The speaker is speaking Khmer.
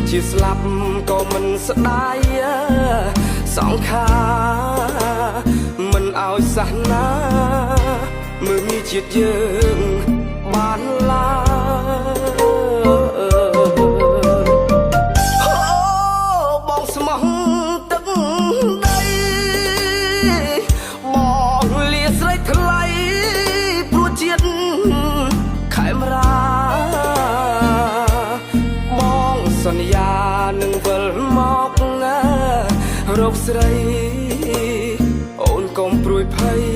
ជាស្លាប់ក៏មិនស្ដាយសង្ខាមិនឲ្យសះណាមើលមានជាតិយើងបានឡើអូបងស្មោះទឹកដីបងលាស្រីថ្លៃព្រោះជាតិខេមរាបងសន្យានឹងវិលមករកស្រីអូនកុំព្រួយភ័យ